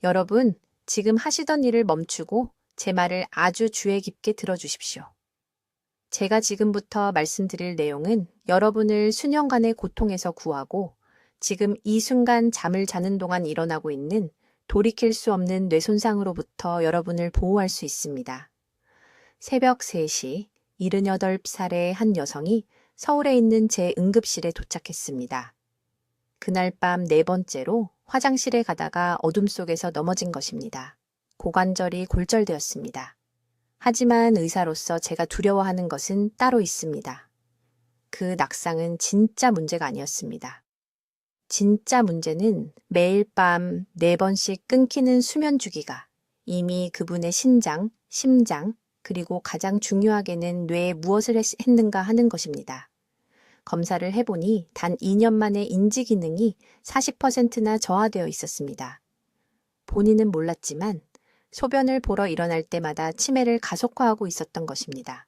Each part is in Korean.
여러분, 지금 하시던 일을 멈추고 제 말을 아주 주의 깊게 들어주십시오. 제가 지금부터 말씀드릴 내용은 여러분을 수년간의 고통에서 구하고 지금 이 순간 잠을 자는 동안 일어나고 있는 돌이킬 수 없는 뇌손상으로부터 여러분을 보호할 수 있습니다. 새벽 3시 78살의 한 여성이 서울에 있는 제 응급실에 도착했습니다. 그날 밤 4번째로 화장실에 가다가 어둠 속에서 넘어진 것입니다. 고관절이 골절되었습니다. 하지만 의사로서 제가 두려워하는 것은 따로 있습니다. 그 낙상은 진짜 문제가 아니었습니다. 진짜 문제는 매일 밤 4번씩 끊기는 수면 주기가 이미 그분의 신장, 심장, 그리고 가장 중요하게는 뇌에 무엇을 했는가 하는 것입니다. 검사를 해보니 단 2년 만에 인지 기능이 40%나 저하되어 있었습니다. 본인은 몰랐지만 소변을 보러 일어날 때마다 치매를 가속화하고 있었던 것입니다.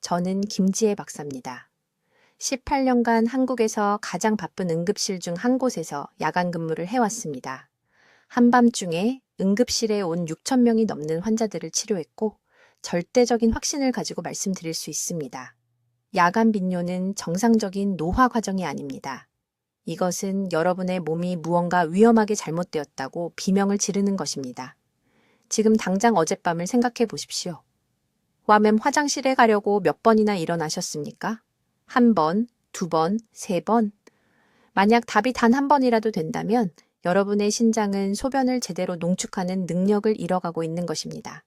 저는 김지혜 박사입니다. 18년간 한국에서 가장 바쁜 응급실 중 한 곳에서 야간 근무를 해왔습니다. 한밤중에 응급실에 온 6천 명이 넘는 환자들을 치료했고 절대적인 확신을 가지고 말씀드릴 수 있습니다. 야간 빈뇨는 정상적인 노화 과정이 아닙니다. 이것은 여러분의 몸이 무언가 위험하게 잘못되었다고 비명을 지르는 것입니다. 지금 당장 어젯밤을 생각해 보십시오. 와맴 화장실에 가려고 몇 번이나 일어나셨습니까? 1번, 2번, 3번. 만약 답이 단 한 번이라도 된다면 여러분의 신장은 소변을 제대로 농축하는 능력을 잃어가고 있는 것입니다.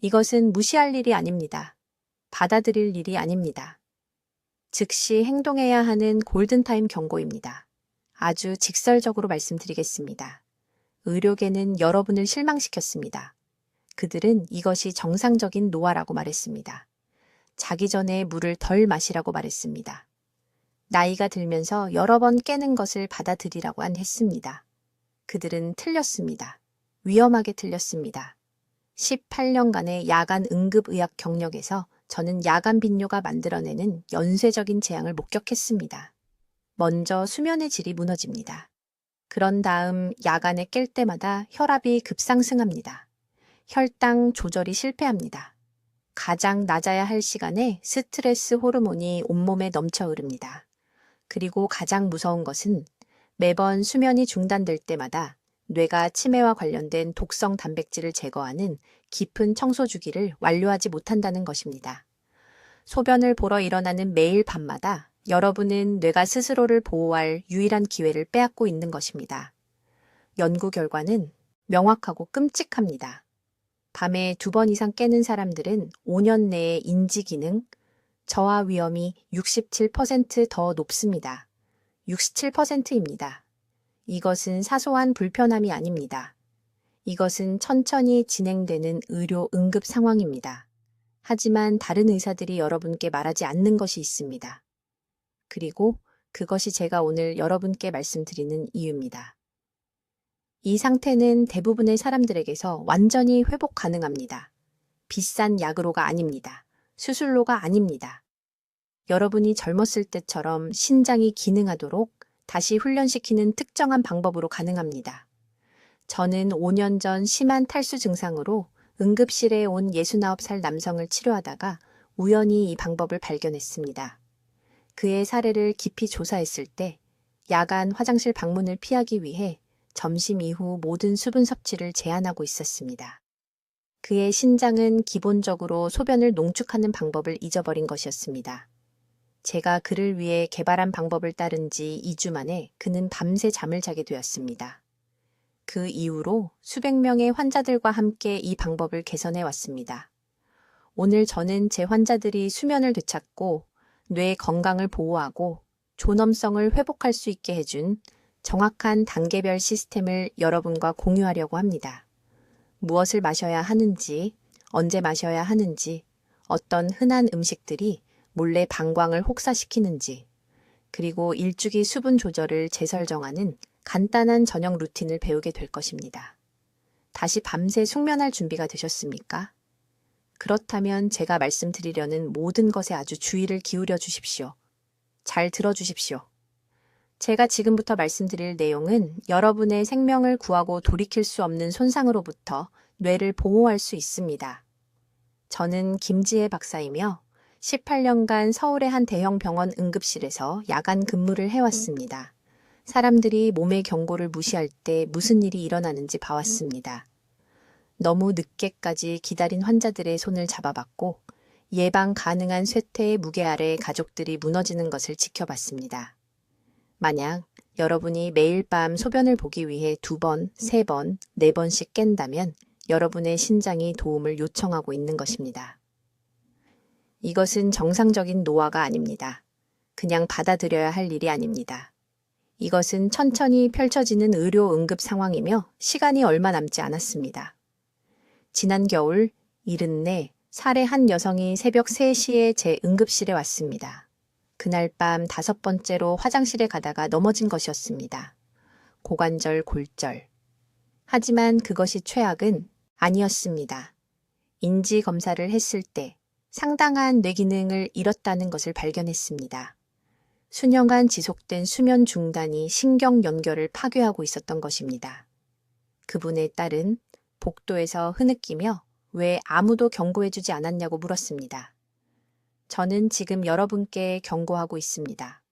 이것은 무시할 일이 아닙니다. 받아들일 일이 아닙니다. 즉시 행동해야 하는 골든타임 경고입니다. 아주 직설적으로 말씀드리겠습니다. 의료계는 여러분을 실망시켰습니다. 그들은 이것이 정상적인 노화라고 말했습니다. 자기 전에 물을 덜 마시라고 말했습니다. 나이가 들면서 여러 번 깨는 것을 받아들이라고 했습니다. 그들은 틀렸습니다. 위험하게 틀렸습니다. 18년간의 야간 응급의학 경력에서 저는 야간 빈뇨가 만들어내는 연쇄적인 재앙을 목격했습니다. 먼저 수면의 질이 무너집니다. 그런 다음 야간에 깰 때마다 혈압이 급상승합니다. 혈당 조절이 실패합니다. 가장 낮아야 할 시간에 스트레스 호르몬이 온몸에 넘쳐 흐릅니다. 그리고 가장 무서운 것은 매번 수면이 중단될 때마다 뇌가 치매와 관련된 독성 단백질을 제거하는 깊은 청소 주기를 완료하지 못한다는 것입니다. 소변을 보러 일어나는 매일 밤마다 여러분은 뇌가 스스로를 보호할 유일한 기회를 빼앗고 있는 것입니다. 연구 결과는 명확하고 끔찍합니다. 밤에 2번 이상 깨는 사람들은 5년 내에 인지 기능, 저하 위험이 67% 더 높습니다. 67%입니다. 이것은 사소한 불편함이 아닙니다. 이것은 천천히 진행되는 의료 응급 상황입니다. 하지만 다른 의사들이 여러분께 말하지 않는 것이 있습니다. 그리고 그것이 제가 오늘 여러분께 말씀드리는 이유입니다. 이 상태는 대부분의 사람들에게서 완전히 회복 가능합니다. 비싼 약으로가 아닙니다. 수술로가 아닙니다. 여러분이 젊었을 때처럼 신장이 기능하도록 다시 훈련시키는 특정한 방법으로 가능합니다. 저는 5년 전 심한 탈수 증상으로 응급실에 온 69살 남성을 치료하다가 우연히 이 방법을 발견했습니다. 그의 사례를 깊이 조사했을 때 야간 화장실 방문을 피하기 위해 점심 이후 모든 수분 섭취를 제한하고 있었습니다. 그의 신장은 기본적으로 소변을 농축하는 방법을 잊어버린 것이었습니다. 제가 그를 위해 개발한 방법을 따른 지 2주 만에 그는 밤새 잠을 자게 되었습니다. 그 이후로 수백 명의 환자들과 함께 이 방법을 개선해 왔습니다. 오늘 저는 제 환자들이 수면을 되찾고 뇌 건강을 보호하고 존엄성을 회복할 수 있게 해준 정확한 단계별 시스템을 여러분과 공유하려고 합니다. 무엇을 마셔야 하는지, 언제 마셔야 하는지, 어떤 흔한 음식들이 몰래 방광을 혹사시키는지, 그리고 일주기 수분 조절을 재설정하는 간단한 저녁 루틴을 배우게 될 것입니다. 다시 밤새 숙면할 준비가 되셨습니까? 그렇다면 제가 말씀드리려는 모든 것에 아주 주의를 기울여 주십시오. 잘 들어주십시오. 제가 지금부터 말씀드릴 내용은 여러분의 생명을 구하고 돌이킬 수 없는 손상으로부터 뇌를 보호할 수 있습니다. 저는 김지혜 박사이며 18년간 서울의 한 대형 병원 응급실에서 야간 근무를 해왔습니다. 사람들이 몸의 경고를 무시할 때 무슨 일이 일어나는지 봐왔습니다. 너무 늦게까지 기다린 환자들의 손을 잡아봤고 예방 가능한 쇠퇴의 무게 아래 가족들이 무너지는 것을 지켜봤습니다. 만약 여러분이 매일 밤 소변을 보기 위해 2번, 3번, 4번씩 깬다면 여러분의 신장이 도움을 요청하고 있는 것입니다. 이것은 정상적인 노화가 아닙니다. 그냥 받아들여야 할 일이 아닙니다. 이것은 천천히 펼쳐지는 의료 응급 상황이며 시간이 얼마 남지 않았습니다. 지난 겨울 74 살의 한 여성이 새벽 3시에 제 응급실에 왔습니다. 그날 밤 5번째로 화장실에 가다가 넘어진 것이었습니다. 고관절 골절. 하지만 그것이 최악은 아니었습니다. 인지 검사를 했을 때 상당한 뇌 기능을 잃었다는 것을 발견했습니다. 수년간 지속된 수면 중단이 신경 연결을 파괴하고 있었던 것입니다. 그분의 딸은 복도에서 흐느끼며 왜 아무도 경고해주지 않았냐고 물었습니다. 저는 지금 여러분께 경고하고 있습니다.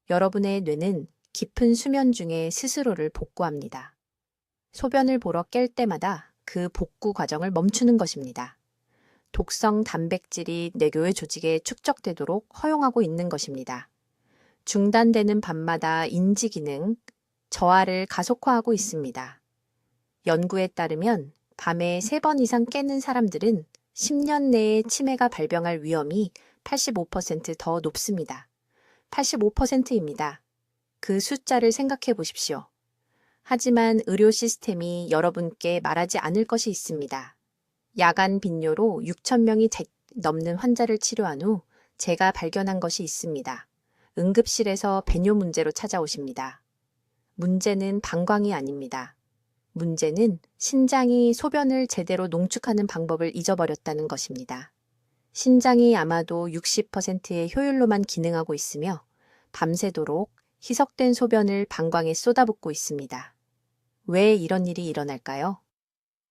여러분의 뇌는 깊은 수면 중에 스스로를 복구합니다. 소변을 보러 깰 때마다 그 복구 과정을 멈추는 것입니다. 독성 단백질이 뇌교의 조직에 축적되도록 허용하고 있는 것입니다. 중단되는 밤마다 인지 기능, 저하를 가속화하고 있습니다. 연구에 따르면 밤에 3번 이상 깨는 사람들은 10년 내에 치매가 발병할 위험이 85% 더 높습니다. 85%입니다. 그 숫자를 생각해 보십시오. 하지만 의료 시스템이 여러분께 말하지 않을 것이 있습니다. 야간 빈뇨로 6,000명이 넘는 환자를 치료한 후 제가 발견한 것이 있습니다. 응급실에서 배뇨 문제로 찾아오십니다. 문제는 방광이 아닙니다. 문제는 신장이 소변을 제대로 농축하는 방법을 잊어버렸다는 것입니다. 신장이 아마도 60%의 효율로만 기능하고 있으며 밤새도록 희석된 소변을 방광에 쏟아붓고 있습니다. 왜 이런 일이 일어날까요?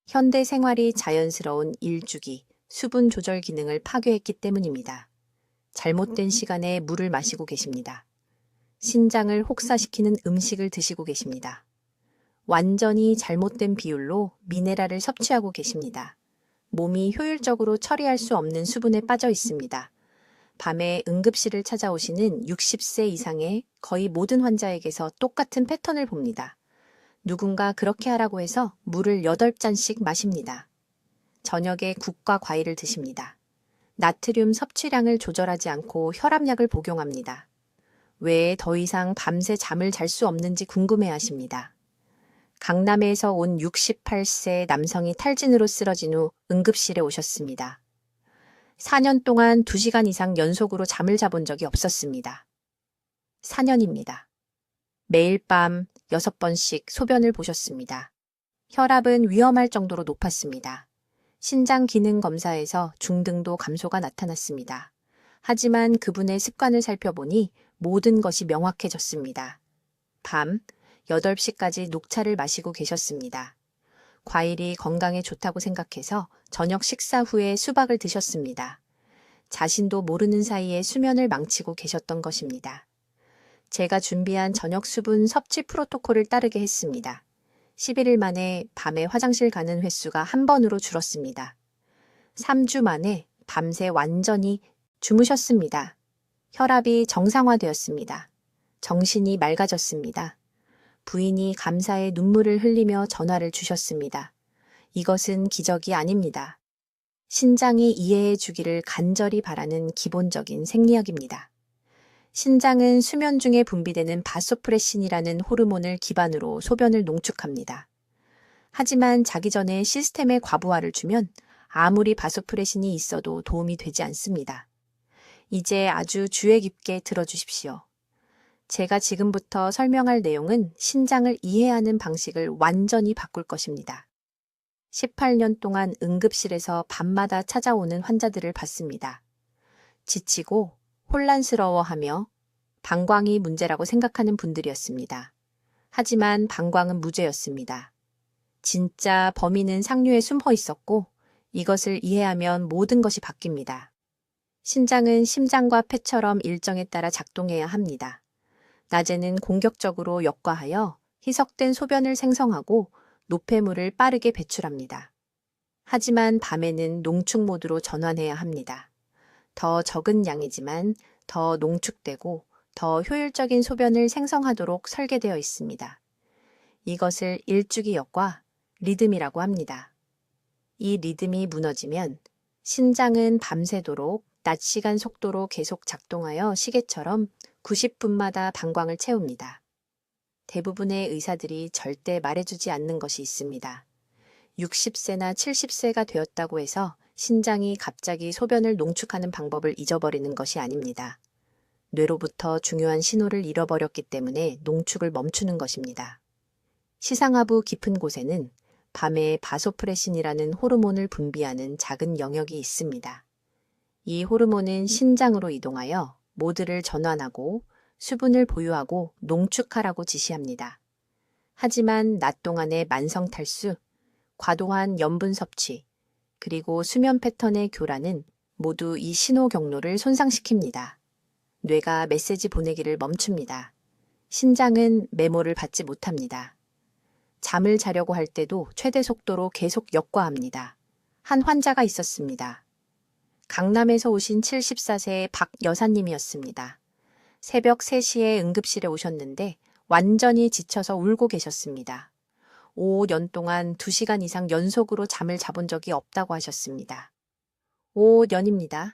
현대 생활이 자연스러운 일주기, 수분 조절 기능을 파괴했기 때문입니다. 잘못된 시간에 물을 마시고 계십니다. 신장을 혹사시키는 음식을 드시고 계십니다. 완전히 잘못된 비율로 미네랄을 섭취하고 계십니다. 몸이 효율적으로 처리할 수 없는 수분에 빠져 있습니다. 밤에 응급실을 찾아오시는 60세 이상의 거의 모든 환자에게서 똑같은 패턴을 봅니다. 누군가 그렇게 하라고 해서 물을 8잔씩 마십니다. 저녁에 국과 과일을 드십니다. 나트륨 섭취량을 조절하지 않고 혈압약을 복용합니다. 왜 더 이상 밤새 잠을 잘 수 없는지 궁금해하십니다. 강남에서 온 68세 남성이 탈진으로 쓰러진 후 응급실에 오셨습니다. 4년 동안 2시간 이상 연속으로 잠을 자본 적이 없었습니다. 4년입니다. 매일 밤 6번씩 소변을 보셨습니다. 혈압은 위험할 정도로 높았습니다. 신장 기능 검사에서 중등도 감소가 나타났습니다. 하지만 그분의 습관을 살펴보니 모든 것이 명확해졌습니다. 밤 8시까지 녹차를 마시고 계셨습니다. 과일이 건강에 좋다고 생각해서 저녁 식사 후에 수박을 드셨습니다. 자신도 모르는 사이에 수면을 망치고 계셨던 것입니다. 제가 준비한 저녁 수분 섭취 프로토콜을 따르게 했습니다. 11일 만에 밤에 화장실 가는 횟수가 한 번으로 줄었습니다. 3주 만에 밤새 완전히 주무셨습니다. 혈압이 정상화되었습니다. 정신이 맑아졌습니다. 부인이 감사의 눈물을 흘리며 전화를 주셨습니다. 이것은 기적이 아닙니다. 신장이 이해해 주기를 간절히 바라는 기본적인 생리학입니다. 신장은 수면 중에 분비되는 바소프레신이라는 호르몬을 기반으로 소변을 농축합니다. 하지만 자기 전에 시스템에 과부하를 주면 아무리 바소프레신이 있어도 도움이 되지 않습니다. 이제 아주 주의 깊게 들어주십시오. 제가 지금부터 설명할 내용은 신장을 이해하는 방식을 완전히 바꿀 것입니다. 18년 동안 응급실에서 밤마다 찾아오는 환자들을 봤습니다. 지치고 혼란스러워하며 방광이 문제라고 생각하는 분들이었습니다. 하지만 방광은 무죄였습니다. 진짜 범인은 상류에 숨어 있었고 이것을 이해하면 모든 것이 바뀝니다. 신장은 심장과 폐처럼 일정에 따라 작동해야 합니다. 낮에는 공격적으로 역과하여 희석된 소변을 생성하고 노폐물을 빠르게 배출합니다. 하지만 밤에는 농축 모드로 전환해야 합니다. 더 적은 양이지만 더 농축되고 더 효율적인 소변을 생성하도록 설계되어 있습니다. 이것을 일주기 역과 리듬이라고 합니다. 이 리듬이 무너지면 신장은 밤새도록 낮 시간 속도로 계속 작동하여 시계처럼 90분마다 방광을 채웁니다. 대부분의 의사들이 절대 말해주지 않는 것이 있습니다. 60세나 70세가 되었다고 해서 신장이 갑자기 소변을 농축하는 방법을 잊어버리는 것이 아닙니다. 뇌로부터 중요한 신호를 잃어버렸기 때문에 농축을 멈추는 것입니다. 시상하부 깊은 곳에는 밤에 바소프레신이라는 호르몬을 분비하는 작은 영역이 있습니다. 이 호르몬은 신장으로 이동하여 모드를 전환하고 수분을 보유하고 농축하라고 지시합니다. 하지만 낮 동안의 만성 탈수, 과도한 염분 섭취, 그리고 수면 패턴의 교란은 모두 이 신호 경로를 손상시킵니다. 뇌가 메시지 보내기를 멈춥니다. 신장은 메모를 받지 못합니다. 잠을 자려고 할 때도 최대 속도로 계속 역과합니다. 한 환자가 있었습니다. 강남에서 오신 74세의 박 여사님이었습니다. 새벽 3시에 응급실에 오셨는데 완전히 지쳐서 울고 계셨습니다. 5년 동안 2시간 이상 연속으로 잠을 자본 적이 없다고 하셨습니다. 5년입니다.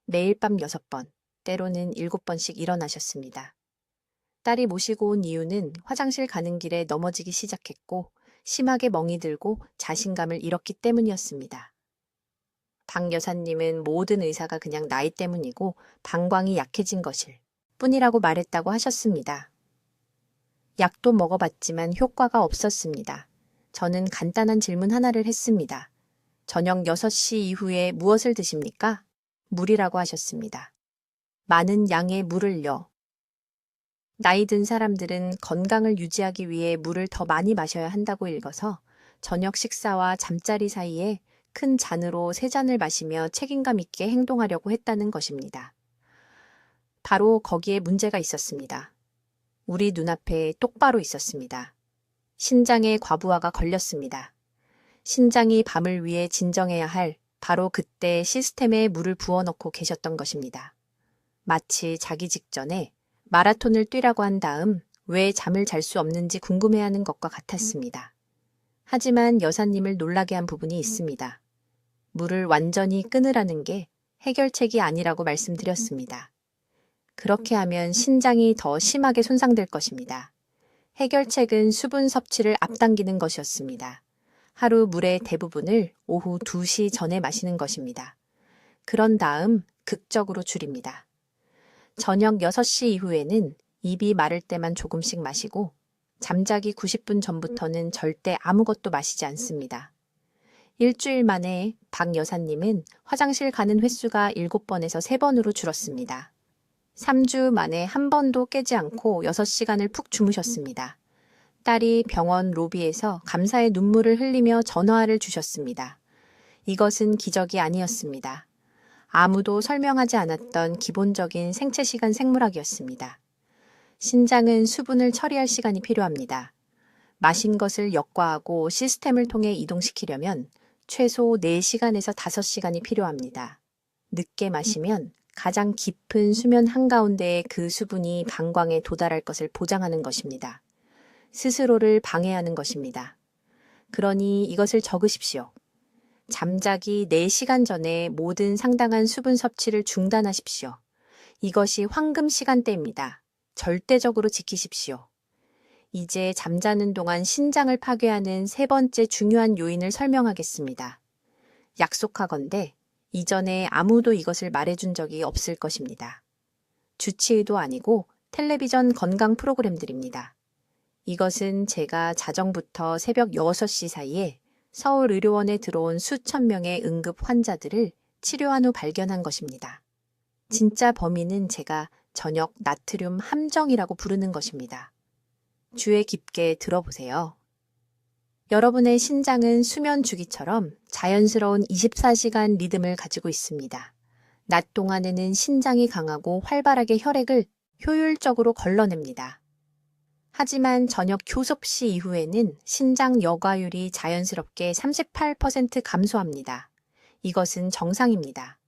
매일 밤 6번, 때로는 7번씩 일어나셨습니다. 딸이 모시고 온 이유는 화장실 가는 길에 넘어지기 시작했고 심하게 멍이 들고 자신감을 잃었기 때문이었습니다. 박 여사님은 모든 의사가 그냥 나이 때문이고 방광이 약해진 것일 뿐이라고 말했다고 하셨습니다. 약도 먹어봤지만 효과가 없었습니다. 저는 간단한 질문 하나를 했습니다. 저녁 6시 이후에 무엇을 드십니까? 물이라고 하셨습니다. 많은 양의 물을요. 나이 든 사람들은 건강을 유지하기 위해 물을 더 많이 마셔야 한다고 읽어서 저녁 식사와 잠자리 사이에 큰 잔으로 3잔을 마시며 책임감 있게 행동하려고 했다는 것입니다. 바로 거기에 문제가 있었습니다. 우리 눈앞에 똑바로 있었습니다. 신장에 과부하가 걸렸습니다. 신장이 밤을 위해 진정해야 할 바로 그때 시스템에 물을 부어넣고 계셨던 것입니다. 마치 자기 직전에 마라톤을 뛰라고 한 다음 왜 잠을 잘 수 없는지 궁금해하는 것과 같았습니다. 하지만 여사님을 놀라게 한 부분이 있습니다. 물을 완전히 끊으라는 게 해결책이 아니라고 말씀드렸습니다. 그렇게 하면 신장이 더 심하게 손상될 것입니다. 해결책은 수분 섭취를 앞당기는 것이었습니다. 하루 물의 대부분을 오후 2시 전에 마시는 것입니다. 그런 다음 극적으로 줄입니다. 저녁 6시 이후에는 입이 마를 때만 조금씩 마시고 잠자기 90분 전부터는 절대 아무것도 마시지 않습니다. 일주일 만에 박 여사님은 화장실 가는 횟수가 7번에서 3번으로 줄었습니다. 3주 만에 한 번도 깨지 않고 6시간을 푹 주무셨습니다. 딸이 병원 로비에서 감사의 눈물을 흘리며 전화를 주셨습니다. 이것은 기적이 아니었습니다. 아무도 설명하지 않았던 기본적인 생체시간 생물학이었습니다. 신장은 수분을 처리할 시간이 필요합니다. 마신 것을 역과하고 시스템을 통해 이동시키려면 최소 4시간에서 5시간이 필요합니다. 늦게 마시면 가장 깊은 수면 한가운데에 그 수분이 방광에 도달할 것을 보장하는 것입니다. 스스로를 방해하는 것입니다. 그러니 이것을 적으십시오. 잠자기 4시간 전에 모든 상당한 수분 섭취를 중단하십시오. 이것이 황금 시간대입니다. 절대적으로 지키십시오. 이제 잠자는 동안 신장을 파괴하는 3번째 중요한 요인을 설명하겠습니다. 약속하건대 이전에 아무도 이것을 말해준 적이 없을 것입니다. 주치의도 아니고 텔레비전 건강 프로그램들입니다. 이것은 제가 자정부터 새벽 6시 사이에 서울의료원에 들어온 수천 명의 응급 환자들을 치료한 후 발견한 것입니다. 진짜 범인은 제가 저녁 나트륨 함정이라고 부르는 것입니다. 주의 깊게 들어보세요. 여러분의 신장은 수면 주기처럼 자연스러운 24시간 리듬을 가지고 있습니다. 낮 동안에는 신장이 강하고 활발하게 혈액을 효율적으로 걸러냅니다. 하지만 저녁 교섭 시 이후에는 신장 여과율이 자연스럽게 38% 감소합니다. 이것은 정상입니다.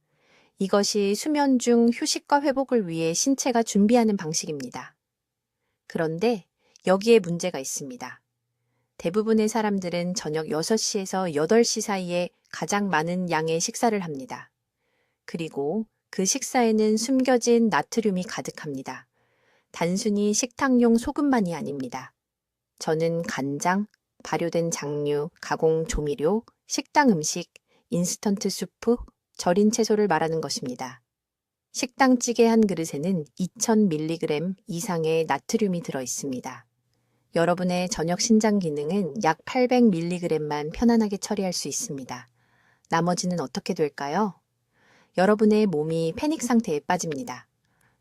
이것이 수면 중 휴식과 회복을 위해 신체가 준비하는 방식입니다. 그런데 여기에 문제가 있습니다. 대부분의 사람들은 저녁 6시에서 8시 사이에 가장 많은 양의 식사를 합니다. 그리고 그 식사에는 숨겨진 나트륨이 가득합니다. 단순히 식탁용 소금만이 아닙니다. 저는 간장, 발효된 장류, 가공 조미료, 식당 음식, 인스턴트 수프, 절인 채소를 말하는 것입니다. 식당 찌개 한 그릇에는 2000mg 이상의 나트륨이 들어 있습니다. 여러분의 저녁 신장 기능은 약 800mg만 편안하게 처리할 수 있습니다. 나머지는 어떻게 될까요? 여러분의 몸이 패닉 상태에 빠집니다.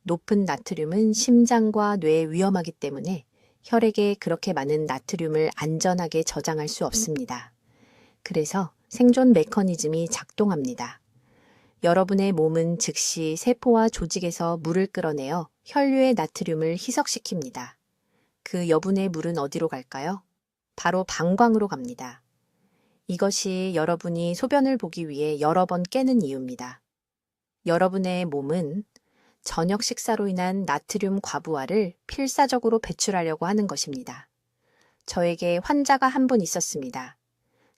높은 나트륨은 심장과 뇌에 위험하기 때문에 혈액에 그렇게 많은 나트륨을 안전하게 저장할 수 없습니다. 그래서 생존 메커니즘이 작동합니다. 여러분의 몸은 즉시 세포와 조직에서 물을 끌어내어 혈류의 나트륨을 희석시킵니다. 그 여분의 물은 어디로 갈까요? 바로 방광으로 갑니다. 이것이 여러분이 소변을 보기 위해 여러 번 깨는 이유입니다. 여러분의 몸은 저녁 식사로 인한 나트륨 과부하를 필사적으로 배출하려고 하는 것입니다. 저에게 환자가 한 분 있었습니다.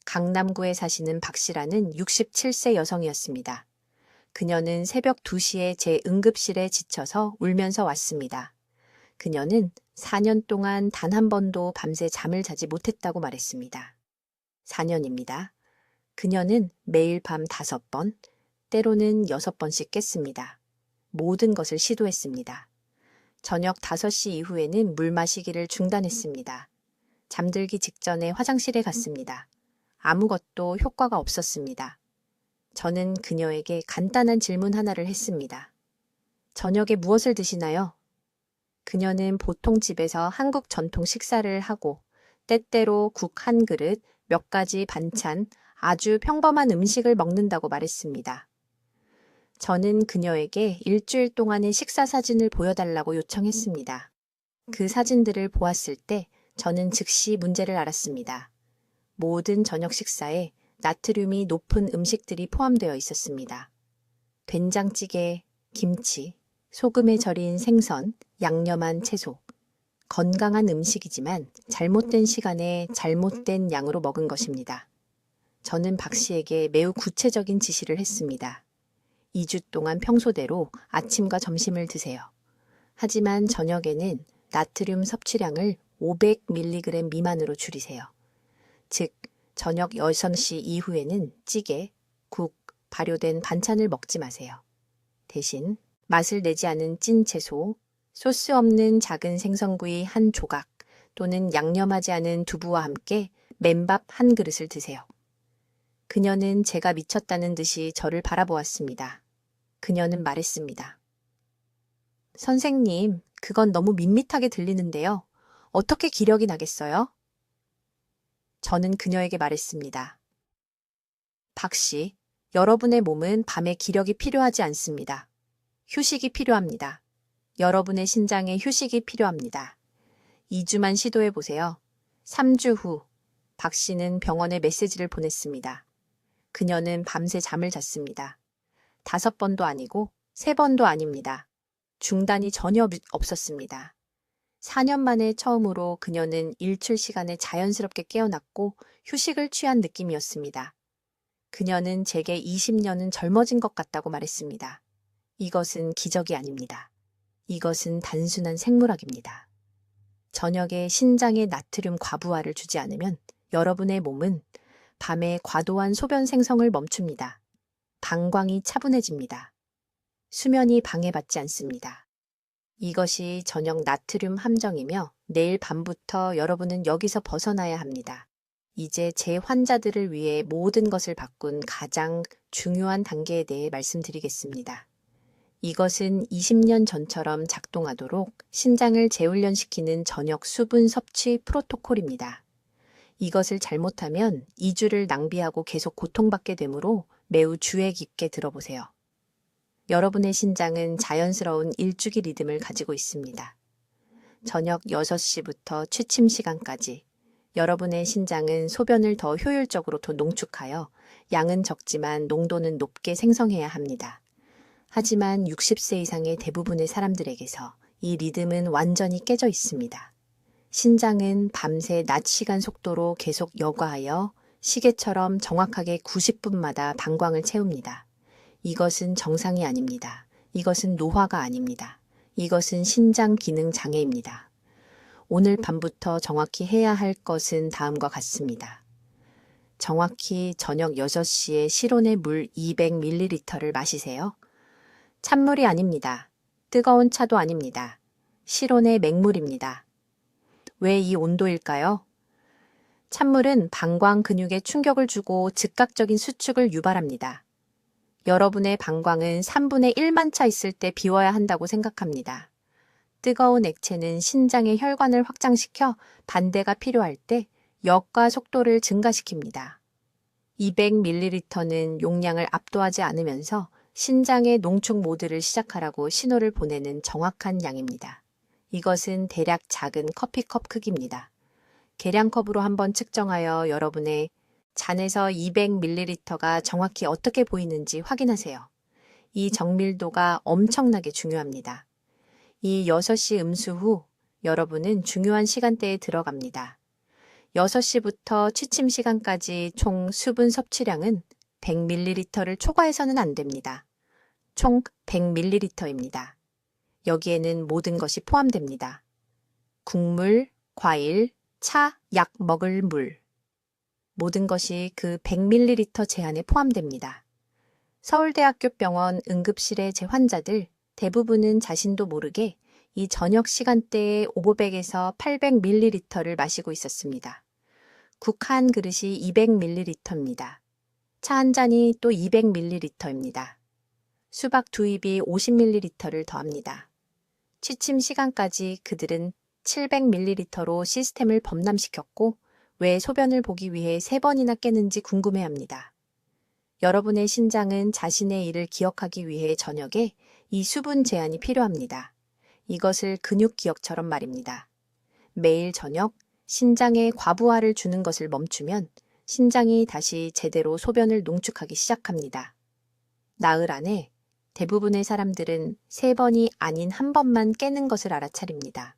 강남구에 사시는 박 씨라는 67세 여성이었습니다. 그녀는 새벽 2시에 제 응급실에 지쳐서 울면서 왔습니다. 그녀는 4년 동안 단 한 번도 밤새 잠을 자지 못했다고 말했습니다. 4년입니다. 그녀는 매일 밤 5번, 때로는 6번씩 깼습니다. 모든 것을 시도했습니다. 저녁 5시 이후에는 물 마시기를 중단했습니다. 잠들기 직전에 화장실에 갔습니다. 아무것도 효과가 없었습니다. 저는 그녀에게 간단한 질문 하나를 했습니다. 저녁에 무엇을 드시나요? 그녀는 보통 집에서 한국 전통 식사를 하고 때때로 국 한 그릇, 몇 가지 반찬, 아주 평범한 음식을 먹는다고 말했습니다. 저는 그녀에게 일주일 동안의 식사 사진을 보여달라고 요청했습니다. 그 사진들을 보았을 때 저는 즉시 문제를 알았습니다. 모든 저녁 식사에 나트륨이 높은 음식들이 포함되어 있었습니다. 된장찌개, 김치, 소금에 절인 생선, 양념한 채소. 건강한 음식이지만 잘못된 시간에 잘못된 양으로 먹은 것입니다. 저는 박 씨에게 매우 구체적인 지시를 했습니다. 2주 동안 평소대로 아침과 점심을 드세요. 하지만 저녁에는 나트륨 섭취량을 500mg 미만으로 줄이세요. 즉, 저녁 6시 이후에는 찌개, 국, 발효된 반찬을 먹지 마세요. 대신 맛을 내지 않은 찐 채소, 소스 없는 작은 생선구이 한 조각 또는 양념하지 않은 두부와 함께 맨밥 한 그릇을 드세요. 그녀는 제가 미쳤다는 듯이 저를 바라보았습니다. 그녀는 말했습니다. 선생님, 그건 너무 밋밋하게 들리는데요. 어떻게 기력이 나겠어요? 저는 그녀에게 말했습니다. 박 씨, 여러분의 몸은 밤에 기력이 필요하지 않습니다. 휴식이 필요합니다. 여러분의 신장에 휴식이 필요합니다. 2주만 시도해 보세요. 3주 후, 박 씨는 병원에 메시지를 보냈습니다. 그녀는 밤새 잠을 잤습니다. 5번도 아니고 3번도 아닙니다. 중단이 전혀 없었습니다. 4년 만에 처음으로 그녀는 일출 시간에 자연스럽게 깨어났고 휴식을 취한 느낌이었습니다. 그녀는 제게 20년은 젊어진 것 같다고 말했습니다. 이것은 기적이 아닙니다. 이것은 단순한 생물학입니다. 저녁에 신장에 나트륨 과부하를 주지 않으면 여러분의 몸은 밤에 과도한 소변 생성을 멈춥니다. 방광이 차분해집니다. 수면이 방해받지 않습니다. 이것이 저녁 나트륨 함정이며 내일 밤부터 여러분은 여기서 벗어나야 합니다. 이제 제 환자들을 위해 모든 것을 바꾼 가장 중요한 단계에 대해 말씀드리겠습니다. 이것은 20년 전처럼 작동하도록 신장을 재훈련시키는 저녁 수분 섭취 프로토콜입니다. 이것을 잘못하면 2주를 낭비하고 계속 고통받게 되므로 매우 주의 깊게 들어보세요. 여러분의 신장은 자연스러운 일주기 리듬을 가지고 있습니다. 저녁 6시부터 취침 시간까지 여러분의 신장은 소변을 더 효율적으로 더 농축하여 양은 적지만 농도는 높게 생성해야 합니다. 하지만 60세 이상의 대부분의 사람들에게서 이 리듬은 완전히 깨져 있습니다. 신장은 밤새 낮 시간 속도로 계속 여과하여 시계처럼 정확하게 90분마다 방광을 채웁니다. 이것은 정상이 아닙니다. 이것은 노화가 아닙니다. 이것은 신장 기능 장애입니다. 오늘 밤부터 정확히 해야 할 것은 다음과 같습니다. 정확히 저녁 6시에 실온의 물 200ml를 마시세요. 찬물이 아닙니다. 뜨거운 차도 아닙니다. 실온의 맹물입니다. 왜 이 온도일까요? 찬물은 방광 근육에 충격을 주고 즉각적인 수축을 유발합니다. 여러분의 방광은 3분의 1만 차 있을 때 비워야 한다고 생각합니다. 뜨거운 액체는 신장의 혈관을 확장시켜 반대가 필요할 때 역과 속도를 증가시킵니다. 200ml는 용량을 압도하지 않으면서 신장의 농축 모드를 시작하라고 신호를 보내는 정확한 양입니다. 이것은 대략 작은 커피컵 크기입니다. 계량컵으로 한번 측정하여 여러분의 잔에서 200ml가 정확히 어떻게 보이는지 확인하세요. 이 정밀도가 엄청나게 중요합니다. 이 6시 음수 후 여러분은 중요한 시간대에 들어갑니다. 6시부터 취침 시간까지 총 수분 섭취량은 100ml를 초과해서는 안 됩니다. 총 100ml입니다. 여기에는 모든 것이 포함됩니다. 국물, 과일, 차, 약 먹을 물. 모든 것이 그 100ml 제한에 포함됩니다. 서울대학교 병원 응급실의 제 환자들 대부분은 자신도 모르게 이 저녁 시간대에 500에서 800ml를 마시고 있었습니다. 국 한 그릇이 200ml입니다. 차 한 잔이 또 200ml입니다. 수박 두 입이 50ml를 더합니다. 취침 시간까지 그들은 700ml로 시스템을 범람시켰고 왜 소변을 보기 위해 3번이나 깨는지 궁금해합니다. 여러분의 신장은 자신의 일을 기억하기 위해 저녁에 이 수분 제한이 필요합니다. 이것을 근육 기억처럼 말입니다. 매일 저녁 신장에 과부하를 주는 것을 멈추면 신장이 다시 제대로 소변을 농축하기 시작합니다. 나흘 안에 대부분의 사람들은 3번이 아닌 1번만 깨는 것을 알아차립니다.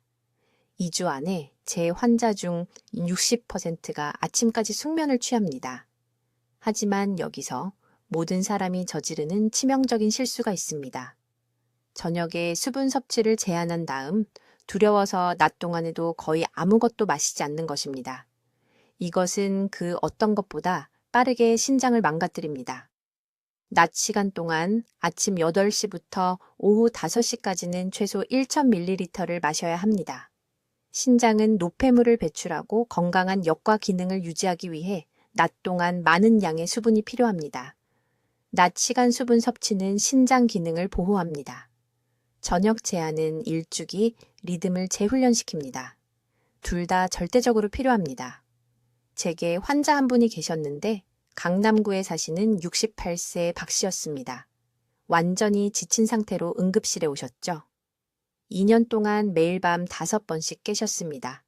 2주 안에 제 환자 중 60%가 아침까지 숙면을 취합니다. 하지만 여기서 모든 사람이 저지르는 치명적인 실수가 있습니다. 저녁에 수분 섭취를 제한한 다음 두려워서 낮 동안에도 거의 아무것도 마시지 않는 것입니다. 이것은 그 어떤 것보다 빠르게 신장을 망가뜨립니다. 낮 시간 동안 아침 8시부터 오후 5시까지는 최소 1000ml를 마셔야 합니다. 신장은 노폐물을 배출하고 건강한 역과 기능을 유지하기 위해 낮 동안 많은 양의 수분이 필요합니다. 낮 시간 수분 섭취는 신장 기능을 보호합니다. 저녁 제한은 일주기 리듬을 재훈련시킵니다. 둘 다 절대적으로 필요합니다. 제게 환자 한 분이 계셨는데 강남구에 사시는 68세 박 씨였습니다. 완전히 지친 상태로 응급실에 오셨죠. 2년 동안 매일 밤 5번씩 깨셨습니다.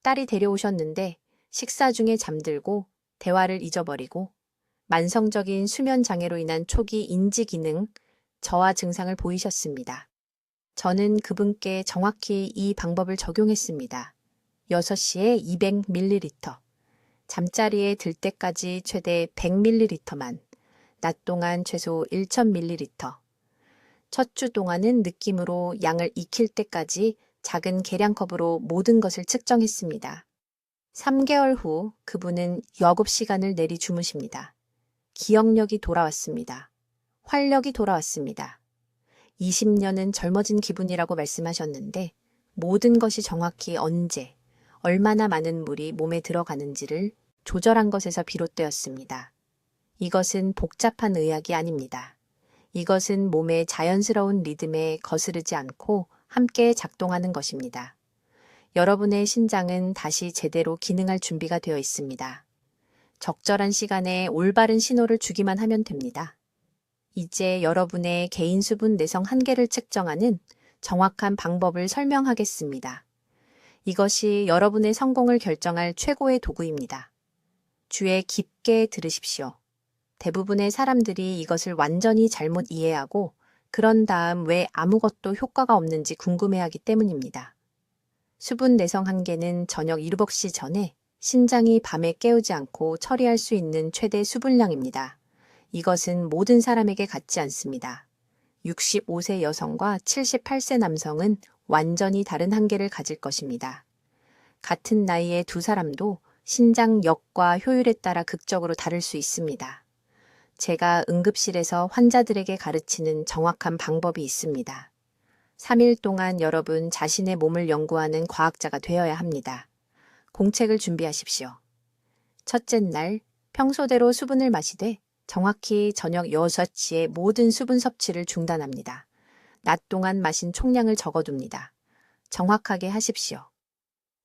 딸이 데려오셨는데 식사 중에 잠들고 대화를 잊어버리고 만성적인 수면 장애로 인한 초기 인지 기능, 저하 증상을 보이셨습니다. 저는 그분께 정확히 이 방법을 적용했습니다. 6시에 200ml, 잠자리에 들 때까지 최대 100ml만, 낮 동안 최소 1000ml. 첫 주 동안은 느낌으로 양을 익힐 때까지 작은 계량컵으로 모든 것을 측정했습니다. 3개월 후 그분은 여급 시간을 내리 주무십니다. 기억력이 돌아왔습니다. 활력이 돌아왔습니다. 20년은 젊어진 기분이라고 말씀하셨는데 모든 것이 정확히 언제, 얼마나 많은 물이 몸에 들어가는지를 조절한 것에서 비롯되었습니다. 이것은 복잡한 의학이 아닙니다. 이것은 몸의 자연스러운 리듬에 거스르지 않고 함께 작동하는 것입니다. 여러분의 신장은 다시 제대로 기능할 준비가 되어 있습니다. 적절한 시간에 올바른 신호를 주기만 하면 됩니다. 이제 여러분의 개인 수분 내성 한계를 측정하는 정확한 방법을 설명하겠습니다. 이것이 여러분의 성공을 결정할 최고의 도구입니다. 귀에 깊게 들으십시오. 대부분의 사람들이 이것을 완전히 잘못 이해하고 그런 다음 왜 아무것도 효과가 없는지 궁금해하기 때문입니다. 수분 내성 한계는 저녁 7시 전에 신장이 밤에 깨우지 않고 처리할 수 있는 최대 수분량입니다. 이것은 모든 사람에게 같지 않습니다. 65세 여성과 78세 남성은 완전히 다른 한계를 가질 것입니다. 같은 나이의 두 사람도 신장력과 효율에 따라 극적으로 다를 수 있습니다. 제가 응급실에서 환자들에게 가르치는 정확한 방법이 있습니다. 3일 동안 여러분 자신의 몸을 연구하는 과학자가 되어야 합니다. 공책을 준비하십시오. 첫째 날, 평소대로 수분을 마시되 정확히 저녁 6시에 모든 수분 섭취를 중단합니다. 낮 동안 마신 총량을 적어둡니다. 정확하게 하십시오.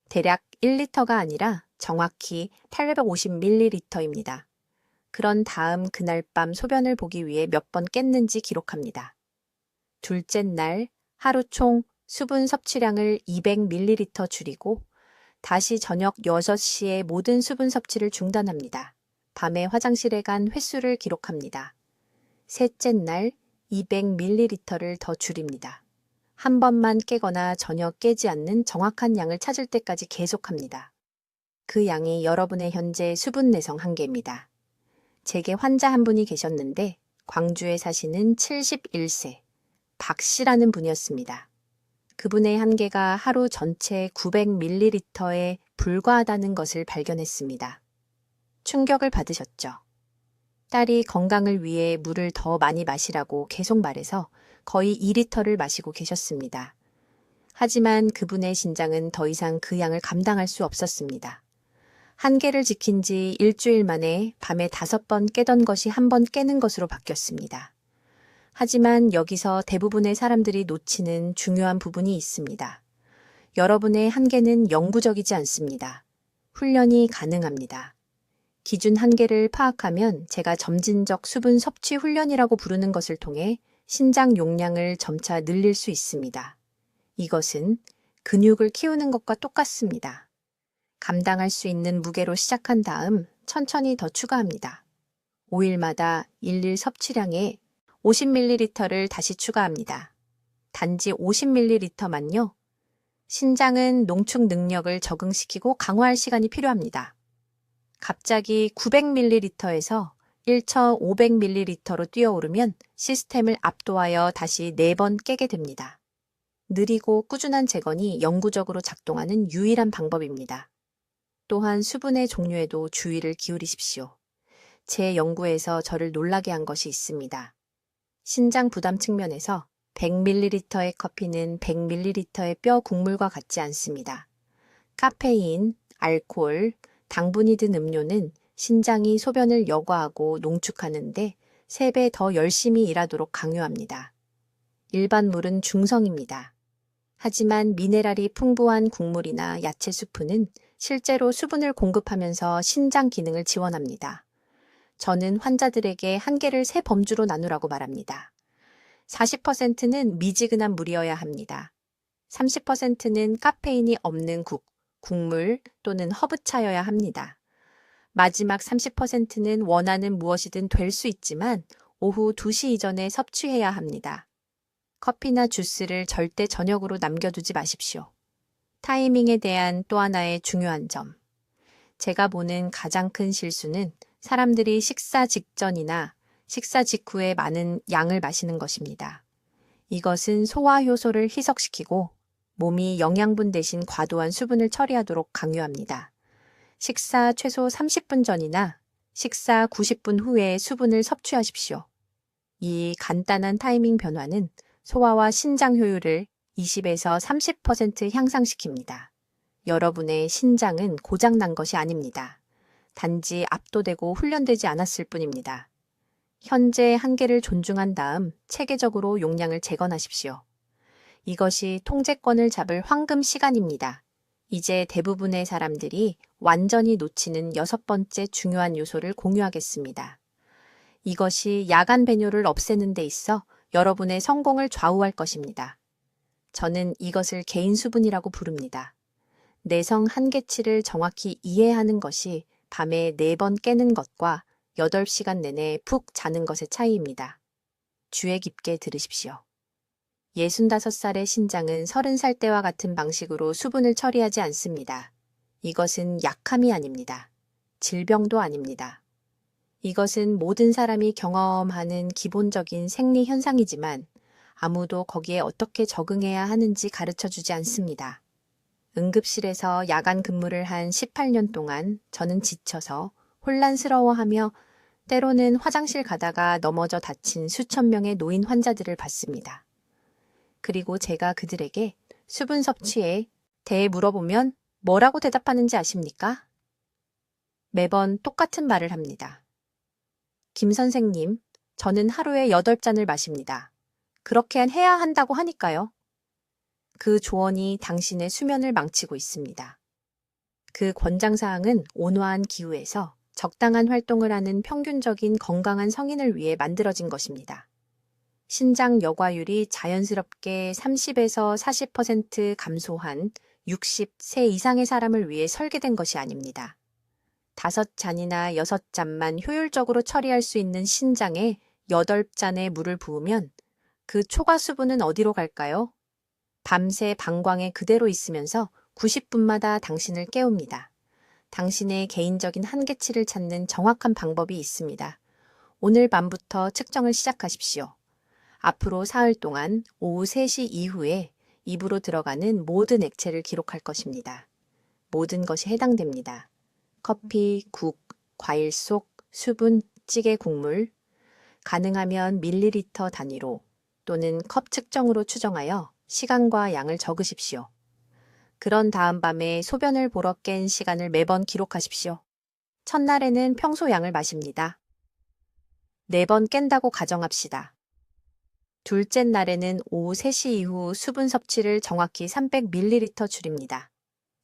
대략 1리터가 아니라 정확히 850ml입니다. 그런 다음 그날 밤 소변을 보기 위해 몇 번 깼는지 기록합니다. 둘째 날, 하루 총 수분 섭취량을 200ml 줄이고 다시 저녁 6시에 모든 수분 섭취를 중단합니다. 밤에 화장실에 간 횟수를 기록합니다. 셋째 날 200ml를 더 줄입니다. 한 번만 깨거나 전혀 깨지 않는 정확한 양을 찾을 때까지 계속합니다. 그 양이 여러분의 현재 수분 내성 한계입니다. 제게 환자 한 분이 계셨는데 광주에 사시는 71세 박 씨라는 분이었습니다. 그분의 한계가 하루 전체 900ml에 불과하다는 것을 발견했습니다. 충격을 받으셨죠. 딸이 건강을 위해 물을 더 많이 마시라고 계속 말해서 거의 2리터를 마시고 계셨습니다. 하지만 그분의 신장은 더 이상 그 양을 감당할 수 없었습니다. 한계를 지킨 지 일주일 만에 밤에 5번 깨던 것이 한 번 깨는 것으로 바뀌었습니다. 하지만 여기서 대부분의 사람들이 놓치는 중요한 부분이 있습니다. 여러분의 한계는 영구적이지 않습니다. 훈련이 가능합니다. 기준 한계를 파악하면 제가 점진적 수분 섭취 훈련이라고 부르는 것을 통해 신장 용량을 점차 늘릴 수 있습니다. 이것은 근육을 키우는 것과 똑같습니다. 감당할 수 있는 무게로 시작한 다음 천천히 더 추가합니다. 5일마다 일일 섭취량에 50ml를 다시 추가합니다. 단지 50ml만요. 신장은 농축 능력을 적응시키고 강화할 시간이 필요합니다. 갑자기 900ml에서 1500ml로 뛰어오르면 시스템을 압도하여 다시 4번 깨게 됩니다. 느리고 꾸준한 재건이 영구적으로 작동하는 유일한 방법입니다. 또한 수분의 종류에도 주의를 기울이십시오. 제 연구에서 저를 놀라게 한 것이 있습니다. 신장 부담 측면에서 100ml의 커피는 100ml의 뼈 국물과 같지 않습니다. 카페인, 알코올, 당분이 든 음료는 신장이 소변을 여과하고 농축하는데 3배 더 열심히 일하도록 강요합니다. 일반 물은 중성입니다. 하지만 미네랄이 풍부한 국물이나 야채 수프는 실제로 수분을 공급하면서 신장 기능을 지원합니다. 저는 환자들에게 한계를 3범주로 나누라고 말합니다. 40%는 미지근한 물이어야 합니다. 30%는 카페인이 없는 국물 또는 허브차여야 합니다. 마지막 30%는 원하는 무엇이든 될 수 있지만 오후 2시 이전에 섭취해야 합니다. 커피나 주스를 절대 저녁으로 남겨두지 마십시오. 타이밍에 대한 또 하나의 중요한 점. 제가 보는 가장 큰 실수는 사람들이 식사 직전이나 식사 직후에 많은 양을 마시는 것입니다. 이것은 소화 효소를 희석시키고 몸이 영양분 대신 과도한 수분을 처리하도록 강요합니다. 식사 최소 30분 전이나 식사 90분 후에 수분을 섭취하십시오. 이 간단한 타이밍 변화는 소화와 신장 효율을 20에서 30% 향상시킵니다. 여러분의 신장은 고장난 것이 아닙니다. 단지 압도되고 훈련되지 않았을 뿐입니다. 현재 한계를 존중한 다음 체계적으로 용량을 재건하십시오. 이것이 통제권을 잡을 황금 시간입니다. 이제 대부분의 사람들이 완전히 놓치는 6번째 중요한 요소를 공유하겠습니다. 이것이 야간 배뇨를 없애는 데 있어 여러분의 성공을 좌우할 것입니다. 저는 이것을 개인 수분이라고 부릅니다. 내성 한계치를 정확히 이해하는 것이 밤에 4번 깨는 것과 8시간 내내 푹 자는 것의 차이입니다. 주의 깊게 들으십시오. 65살의 신장은 30살 때와 같은 방식으로 수분을 처리하지 않습니다. 이것은 약함이 아닙니다. 질병도 아닙니다. 이것은 모든 사람이 경험하는 기본적인 생리 현상이지만 아무도 거기에 어떻게 적응해야 하는지 가르쳐 주지 않습니다. 응급실에서 야간 근무를 한 18년 동안 저는 지쳐서 혼란스러워하며 때로는 화장실 가다가 넘어져 다친 수천 명의 노인 환자들을 봤습니다. 그리고 제가 그들에게 수분 섭취에 대해 물어보면 뭐라고 대답하는지 아십니까? 매번 똑같은 말을 합니다. 김 선생님, 저는 하루에 8잔을 마십니다. 그렇게 해야 한다고 하니까요. 그 조언이 당신의 수면을 망치고 있습니다. 그 권장사항은 온화한 기후에서 적당한 활동을 하는 평균적인 건강한 성인을 위해 만들어진 것입니다. 신장 여과율이 자연스럽게 30에서 40% 감소한 60세 이상의 사람을 위해 설계된 것이 아닙니다. 5잔이나 6잔만 효율적으로 처리할 수 있는 신장에 8잔의 물을 부으면 그 초과 수분은 어디로 갈까요? 밤새 방광에 그대로 있으면서 90분마다 당신을 깨웁니다. 당신의 개인적인 한계치를 찾는 정확한 방법이 있습니다. 오늘 밤부터 측정을 시작하십시오. 앞으로 사흘 동안 오후 3시 이후에 입으로 들어가는 모든 액체를 기록할 것입니다. 모든 것이 해당됩니다. 커피, 국, 과일 속, 수분, 찌개 국물, 가능하면 밀리리터 단위로 또는 컵 측정으로 추정하여 시간과 양을 적으십시오. 그런 다음 밤에 소변을 보러 깬 시간을 매번 기록하십시오. 첫날에는 평소 양을 마십니다. 4번 깬다고 가정합시다. 둘째 날에는 오후 3시 이후 수분 섭취를 정확히 300ml 줄입니다.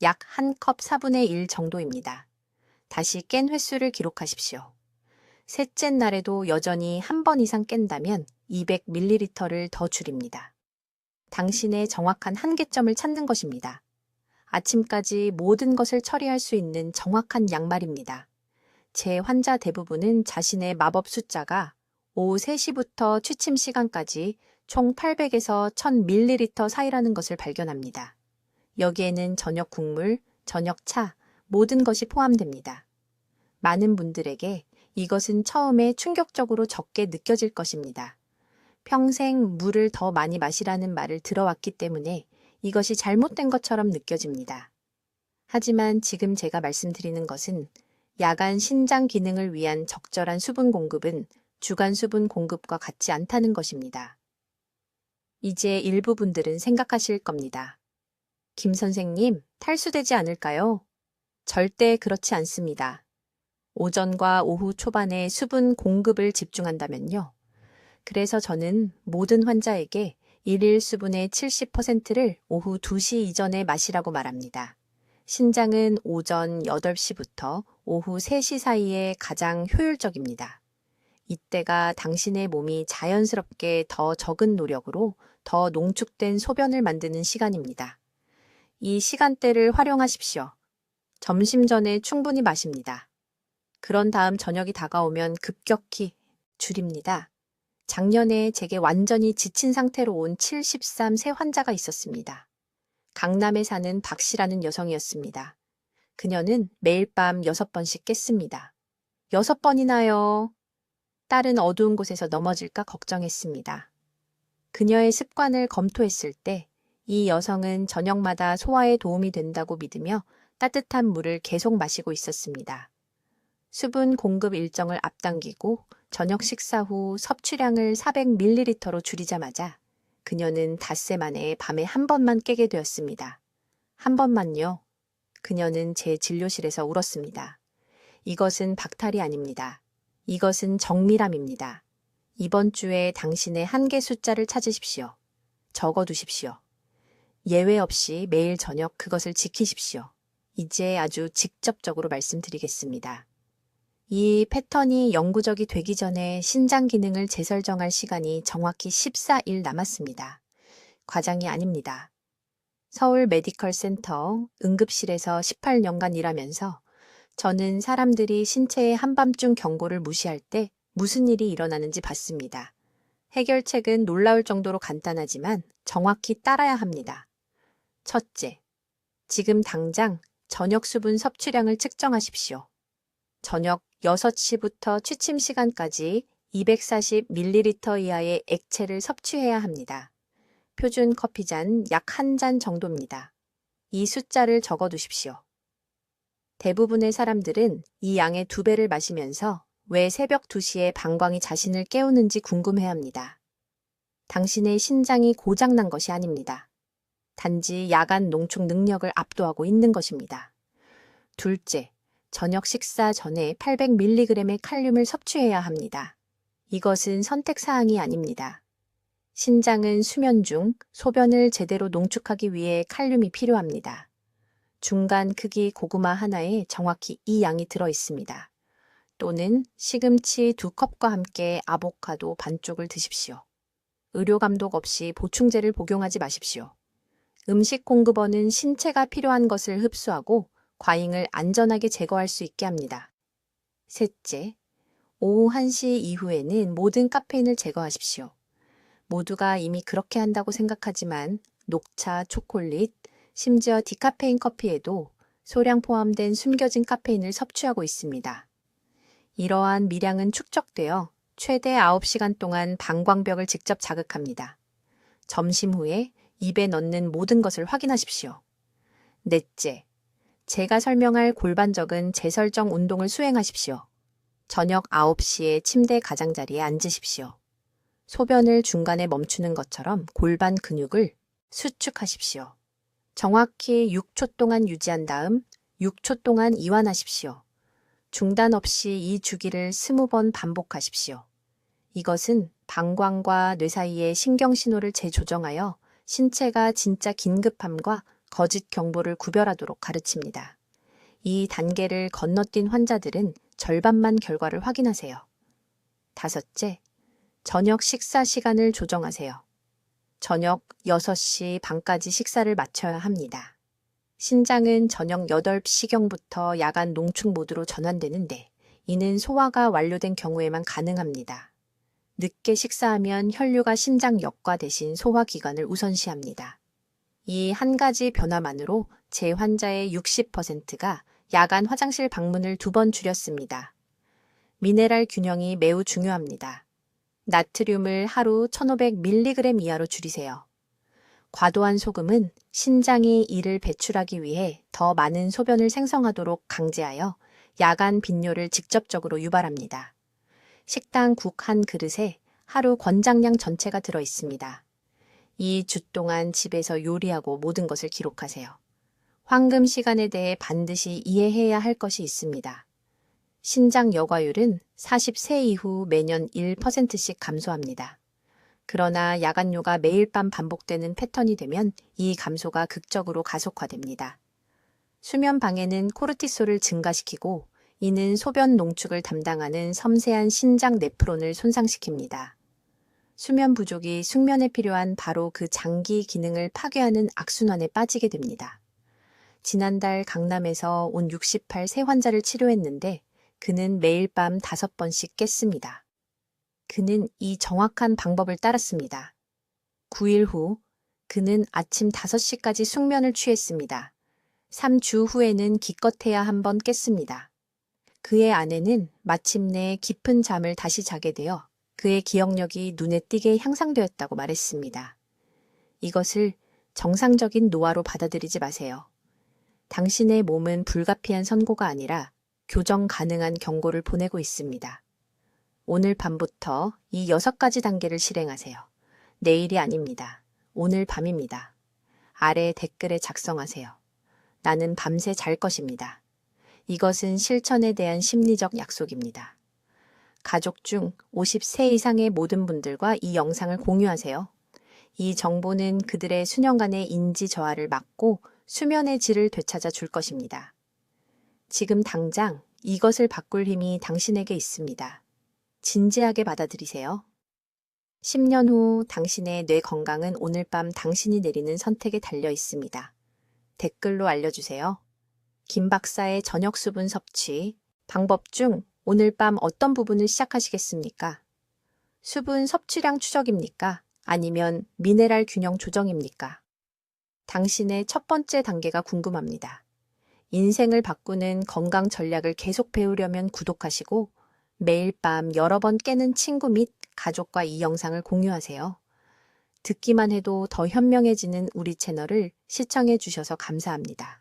약 1컵 4분의 1 정도입니다. 다시 깬 횟수를 기록하십시오. 셋째 날에도 여전히 1번 이상 깬다면 200ml를 더 줄입니다. 당신의 정확한 한계점을 찾는 것입니다. 아침까지 모든 것을 처리할 수 있는 정확한 양말입니다. 제 환자 대부분은 자신의 마법 숫자가 오후 3시부터 취침 시간까지 총 800에서 1000ml 사이라는 것을 발견합니다. 여기에는 저녁 국물, 저녁 차, 모든 것이 포함됩니다. 많은 분들에게 이것은 처음에 충격적으로 적게 느껴질 것입니다. 평생 물을 더 많이 마시라는 말을 들어왔기 때문에 이것이 잘못된 것처럼 느껴집니다. 하지만 지금 제가 말씀드리는 것은 야간 신장 기능을 위한 적절한 수분 공급은 주간 수분 공급과 같지 않다는 것입니다. 이제 일부 분들은 생각하실 겁니다. 김 선생님, 탈수되지 않을까요? 절대 그렇지 않습니다. 오전과 오후 초반에 수분 공급을 집중한다면요. 그래서 저는 모든 환자에게 일일 수분의 70%를 오후 2시 이전에 마시라고 말합니다. 신장은 오전 8시부터 오후 3시 사이에 가장 효율적입니다. 이때가 당신의 몸이 자연스럽게 더 적은 노력으로 더 농축된 소변을 만드는 시간입니다. 이 시간대를 활용하십시오. 점심 전에 충분히 마십니다. 그런 다음 저녁이 다가오면 급격히 줄입니다. 작년에 제게 완전히 지친 상태로 온 73세 환자가 있었습니다. 강남에 사는 박 씨라는 여성이었습니다. 그녀는 매일 밤 6번씩 깼습니다. 6번이나요. 딸은 어두운 곳에서 넘어질까 걱정했습니다. 그녀의 습관을 검토했을 때 이 여성은 저녁마다 소화에 도움이 된다고 믿으며 따뜻한 물을 계속 마시고 있었습니다. 수분 공급 일정을 앞당기고 저녁 식사 후 섭취량을 400ml로 줄이자마자 그녀는 닷새 만에 밤에 1번만 깨게 되었습니다. 1번만요. 그녀는 제 진료실에서 울었습니다. 이것은 박탈이 아닙니다. 이것은 정밀함입니다. 이번 주에 당신의 한계 숫자를 찾으십시오. 적어두십시오. 예외 없이 매일 저녁 그것을 지키십시오. 이제 아주 직접적으로 말씀드리겠습니다. 이 패턴이 영구적이 되기 전에 신장 기능을 재설정할 시간이 정확히 14일 남았습니다. 과장이 아닙니다. 서울 메디컬 센터 응급실에서 18년간 일하면서 저는 사람들이 신체의 한밤중 경고를 무시할 때 무슨 일이 일어나는지 봤습니다. 해결책은 놀라울 정도로 간단하지만 정확히 따라야 합니다. 첫째, 지금 당장 저녁 수분 섭취량을 측정하십시오. 저녁 6시부터 취침 시간까지 240ml 이하의 액체를 섭취해야 합니다. 표준 커피잔 약 한 잔 정도입니다. 이 숫자를 적어두십시오. 대부분의 사람들은 이 양의 2배를 마시면서 왜 새벽 2시에 방광이 자신을 깨우는지 궁금해합니다. 당신의 신장이 고장난 것이 아닙니다. 단지 야간 농축 능력을 압도하고 있는 것입니다. 둘째, 저녁 식사 전에 800mg의 칼륨을 섭취해야 합니다. 이것은 선택사항이 아닙니다. 신장은 수면 중 소변을 제대로 농축하기 위해 칼륨이 필요합니다. 중간 크기 고구마 하나에 정확히 이 양이 들어 있습니다. 또는 시금치 2컵과 함께 아보카도 반쪽을 드십시오. 의료 감독 없이 보충제를 복용하지 마십시오. 음식 공급원은 신체가 필요한 것을 흡수하고 과잉을 안전하게 제거할 수 있게 합니다. 셋째, 오후 1시 이후에는 모든 카페인을 제거하십시오. 모두가 이미 그렇게 한다고 생각하지만 녹차, 초콜릿, 심지어 디카페인 커피에도 소량 포함된 숨겨진 카페인을 섭취하고 있습니다. 이러한 미량은 축적되어 최대 9시간 동안 방광벽을 직접 자극합니다. 점심 후에 입에 넣는 모든 것을 확인하십시오. 넷째, 제가 설명할 골반적은 재설정 운동을 수행하십시오. 저녁 9시에 침대 가장자리에 앉으십시오. 소변을 중간에 멈추는 것처럼 골반 근육을 수축하십시오. 정확히 6초 동안 유지한 다음 6초 동안 이완하십시오. 중단 없이 이 주기를 20번 반복하십시오. 이것은 방광과 뇌 사이의 신경신호를 재조정하여 신체가 진짜 긴급함과 거짓 경보를 구별하도록 가르칩니다. 이 단계를 건너뛴 환자들은 절반만 결과를 확인하세요. 다섯째, 저녁 식사 시간을 조정하세요. 저녁 6시 반까지 식사를 마쳐야 합니다. 신장은 저녁 8시경부터 야간 농축 모드로 전환되는데 이는 소화가 완료된 경우에만 가능합니다. 늦게 식사하면 혈류가 신장 역과 대신 소화기관을 우선시합니다. 이 한 가지 변화만으로 제 환자의 60%가 야간 화장실 방문을 2번 줄였습니다. 미네랄 균형이 매우 중요합니다. 나트륨을 하루 1500mg 이하로 줄이세요. 과도한 소금은 신장이 이를 배출하기 위해 더 많은 소변을 생성하도록 강제하여 야간 빈뇨를 직접적으로 유발합니다. 식당 국 한 그릇에 하루 권장량 전체가 들어 있습니다. 이 주 동안 집에서 요리하고 모든 것을 기록하세요. 황금 시간에 대해 반드시 이해해야 할 것이 있습니다. 신장 여과율은 40세 이후 매년 1%씩 감소합니다. 그러나 야간요가 매일 밤 반복되는 패턴이 되면 이 감소가 극적으로 가속화됩니다. 수면 방해는 코르티솔을 증가시키고 이는 소변 농축을 담당하는 섬세한 신장 네프론을 손상시킵니다. 수면 부족이 숙면에 필요한 바로 그 장기 기능을 파괴하는 악순환에 빠지게 됩니다. 지난달 강남에서 온 68세 환자를 치료했는데 그는 매일 밤 5번씩 깼습니다. 그는 이 정확한 방법을 따랐습니다. 9일 후 그는 아침 5시까지 숙면을 취했습니다. 3주 후에는 기껏해야 한 번 깼습니다. 그의 아내는 마침내 깊은 잠을 다시 자게 되어 그의 기억력이 눈에 띄게 향상되었다고 말했습니다. 이것을 정상적인 노화로 받아들이지 마세요. 당신의 몸은 불가피한 선고가 아니라 교정 가능한 경고를 보내고 있습니다. 오늘 밤부터 이 6가지 단계를 실행하세요. 내일이 아닙니다. 오늘 밤입니다. 아래 댓글에 작성하세요. 나는 밤새 잘 것입니다. 이것은 실천에 대한 심리적 약속입니다. 가족 중 50세 이상의 모든 분들과 이 영상을 공유하세요. 이 정보는 그들의 수년간의 인지 저하를 막고 수면의 질을 되찾아 줄 것입니다. 지금 당장 이것을 바꿀 힘이 당신에게 있습니다. 진지하게 받아들이세요. 10년 후 당신의 뇌 건강은 오늘 밤 당신이 내리는 선택에 달려 있습니다. 댓글로 알려주세요. 김 박사의 저녁 수분 섭취 방법 중 오늘 밤 어떤 부분을 시작하시겠습니까? 수분 섭취량 추적입니까? 아니면 미네랄 균형 조정입니까? 당신의 첫 번째 단계가 궁금합니다. 인생을 바꾸는 건강 전략을 계속 배우려면 구독하시고 매일 밤 여러 번 깨는 친구 및 가족과 이 영상을 공유하세요. 듣기만 해도 더 현명해지는 우리 채널을 시청해 주셔서 감사합니다.